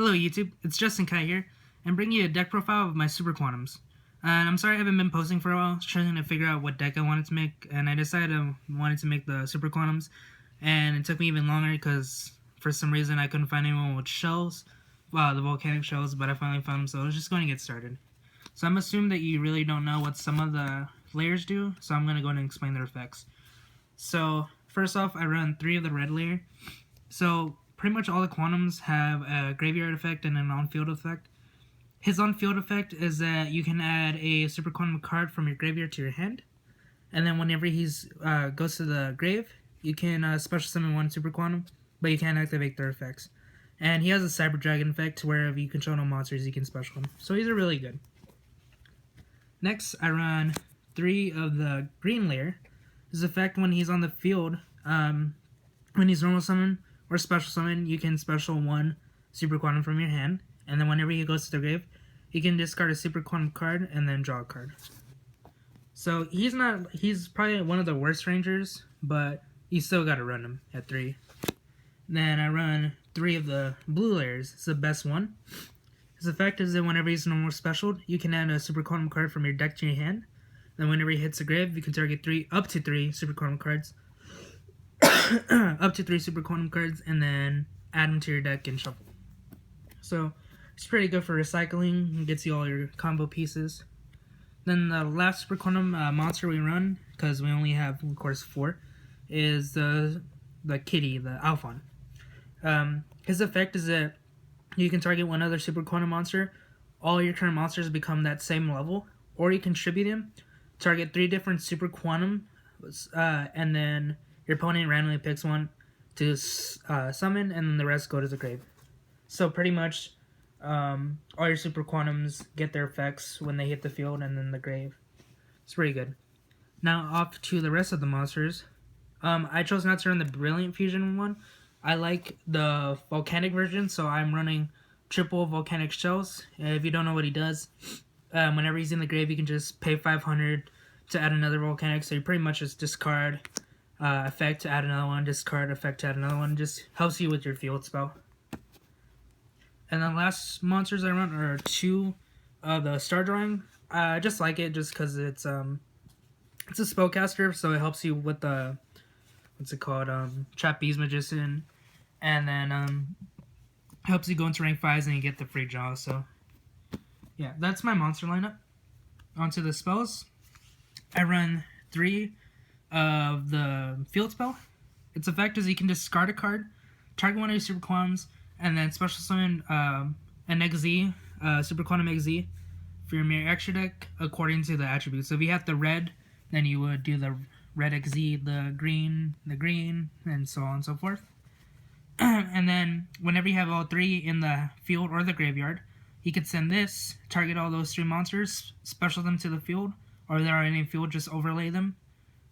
Hello YouTube, it's Justin Kai here, and bringing you a deck profile of my Super Quantums. And I'm sorry I haven't been posting for a while, trying to figure out what deck I wanted to make, and I decided I wanted to make the Super Quantums, and it took me even longer because for some reason I couldn't find anyone with shells, the volcanic shells, but I finally found them, so I was just going to get started. So I'm assuming that you really don't know what some of the layers do, so I'm going to go ahead and explain their effects. So first off, I run 3 of the red layer. So pretty much all the Quantums have a graveyard effect and an on-field effect. His on-field effect is that you can add a Super Quantum card from your graveyard to your hand, and then whenever he goes to the grave, you can special summon 1 Super Quantum, but you can't activate their effects. And he has a Cyber Dragon effect where if you control no monsters, you can special him. So these are really good. Next, I run 3 of the green layer. His effect when he's on the field, when he's normal summon or special summon, you can special 1 Super Quantum from your hand, and then whenever he goes to the grave, you can discard a Super Quantum card and then draw a card. So he's probably one of the worst rangers, but you still gotta run him at 3. Then I run 3 of the blue layers. It's the best one. His effect is that whenever he's normal special, you can add a Super Quantum card from your deck to your hand. Then whenever he hits the grave, you can target up to 3 Super Quantum cards. Up to 3 Super Quantum cards, and then add them to your deck and shuffle. So it's pretty good for recycling and gets you all your combo pieces. Then the last Super Quantum monster we run, because we only have, of course, 4, is the kitty, the Alphon. His effect is that you can target one other Super Quantum monster. All your current monsters become that same level, or you can tribute him, target 3 different Super Quantum, and then your opponent randomly picks one to summon, and then the rest go to the grave. So pretty much all your Super Quantums get their effects when they hit the field and then the grave. It's pretty good. Now off to the rest of the monsters. I chose not to run the Brilliant Fusion one. I like the Volcanic version, so I'm running triple Volcanic Shells. If you don't know what he does, whenever he's in the grave, you can just pay 500 to add another Volcanic, so you pretty much just discard effect to add another one, discard effect to add another one. Just helps you with your field spell. And the last monsters I run are 2 of the Star Drawing. I just like it just because it's a spellcaster, so it helps you with the Trapeze Magician, and then helps you go into rank 5s and you get the free draw. So yeah, that's my monster lineup. Onto the spells. I run 3 of the field spell. Its effect is you can discard a card, target one of your Super Quantums, and then special summon an XZ, Super Quantum XZ, for your Mirror Extra deck according to the attributes. So if you have the red, then you would do the red XZ, the green, and so on and so forth. And then whenever you have all 3 in the field or the graveyard, you could send this, target all those 3 monsters, special them to the field, or if they're already in the field, just overlay them.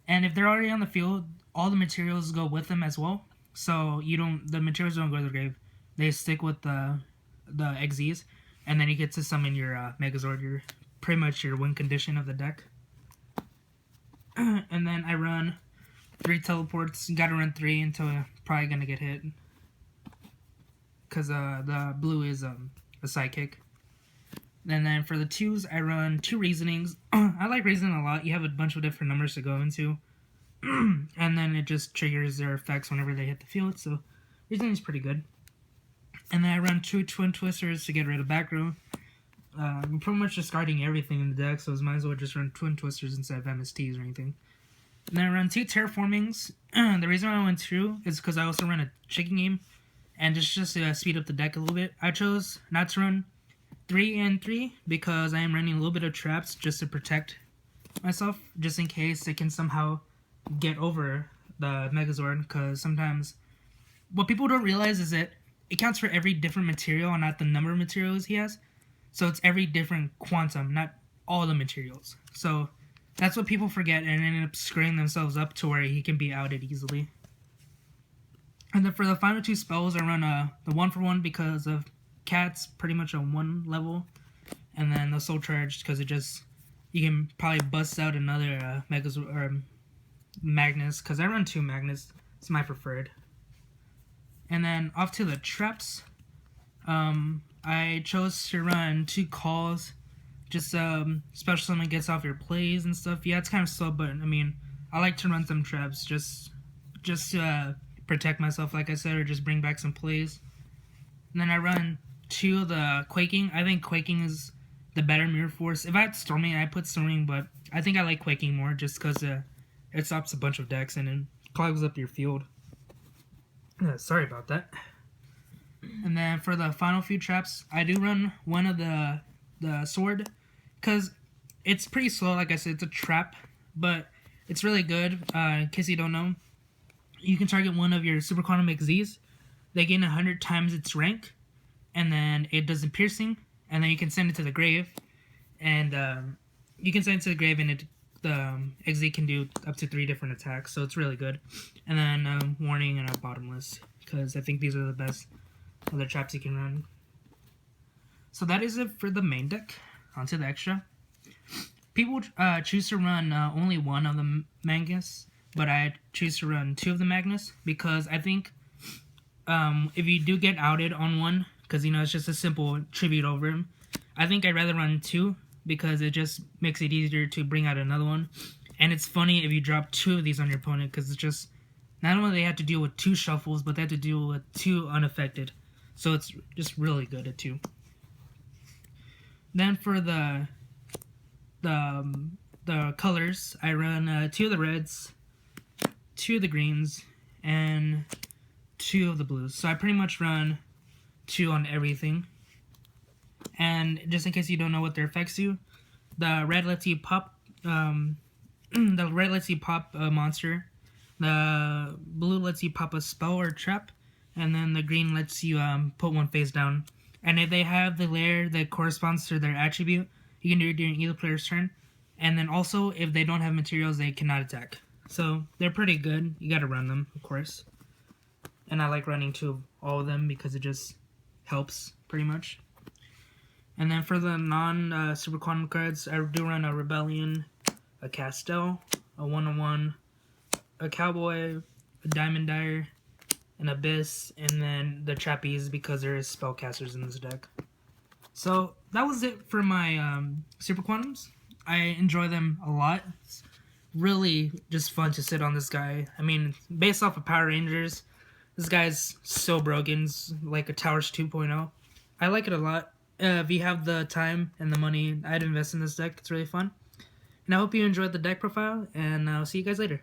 And if they're already on the field, all the materials go with them as well. So the materials don't go to the grave. They stick with the XZs, and then you get to summon your Megazord, pretty much your win condition of the deck. And then I run 3 teleports. Gotta run 3 until I'm probably gonna get hit, because the blue is a sidekick. And then for the 2s, I run 2 reasonings. I like reasoning a lot. You have a bunch of different numbers to go into, and then it just triggers their effects whenever they hit the field. So reasoning is pretty good. And then I run 2 Twin Twisters to get rid of back row. I'm pretty much discarding everything in the deck, so I might as well just run Twin Twisters instead of MSTs or anything. And then I run 2 Terraformings. The reason why I went 2 is because I also run a chicken game, and just to speed up the deck a little bit. I chose not to run 3 and 3 because I am running a little bit of traps just to protect myself, just in case it can somehow get over the Megazord, because sometimes what people don't realize is that it counts for every different material and not the number of materials he has. So it's every different quantum, not all the materials. So that's what people forget and end up screwing themselves up to where he can be outed easily. And then for the final 2 spells, I run the 1-for-1 because of Cat's pretty much a 1 level. And then the Soul Charge because you can probably bust out another Magnus, because I run 2 Magnus. It's my preferred. And then off to the traps. I chose to run 2 calls. Just special summon gets off your plays and stuff. Yeah, it's kind of slow, but I mean, I like to run some traps just to protect myself, like I said, or just bring back some plays. And then I run 2 of the Quaking. I think Quaking is the better Mirror Force. If I had Storming, I'd put Storming, but I think I like Quaking more just because it stops a bunch of decks and it clogs up your field. Sorry about that. And then for the final few traps, I do run one of the sword, because it's pretty slow. Like I said, it's a trap, but it's really good. In case you don't know, you can target one of your Super Quantum XZs. They gain 100 times its rank, and then it does a piercing, and then you can send it to the grave, and you can send it to the grave, and the XZ can do up to 3 different attacks, so it's really good. And then warning and a bottomless, because I think these are the best other traps you can run. So that is it for the main deck. Onto the extra. People choose to run only one of the Magnus, but I choose to run 2 of the Magnus because I think if you do get outed on one, because you know it's just a simple tribute over him, I think I'd rather run 2 because it just makes it easier to bring out another one. And it's funny if you drop 2 of these on your opponent, because it's just not only they have to deal with 2 shuffles, but they have to deal with 2 unaffected. So it's just really good at 2. Then for the colors, I run 2 of the reds, 2 of the greens, and 2 of the blues. So I pretty much run 2 on everything. And just in case you don't know what their effects do, the red lets you pop the red lets you pop a monster, the blue lets you pop a spell or trap, and then the green lets you put one face down. And if they have the layer that corresponds to their attribute, you can do it during either player's turn. And then also, if they don't have materials, they cannot attack. So they're pretty good. You gotta run them, of course. And I like running 2 of all of them because it just helps, pretty much. And then for the non-Super Quantum cards, I do run a Rebellion, a Castel, a 1-on-1, a Cowboy, a Diamond Dyer, an Abyss, and then the Trapeze because there is spellcasters in this deck. So that was it for my Super Quantums. I enjoy them a lot. It's really just fun to sit on this guy. I mean, based off of Power Rangers, this guy's so broken. It's like a Towers 2.0. I like it a lot. If you have the time and the money, I'd invest in this deck. It's really fun. And I hope you enjoyed the deck profile, and I'll see you guys later.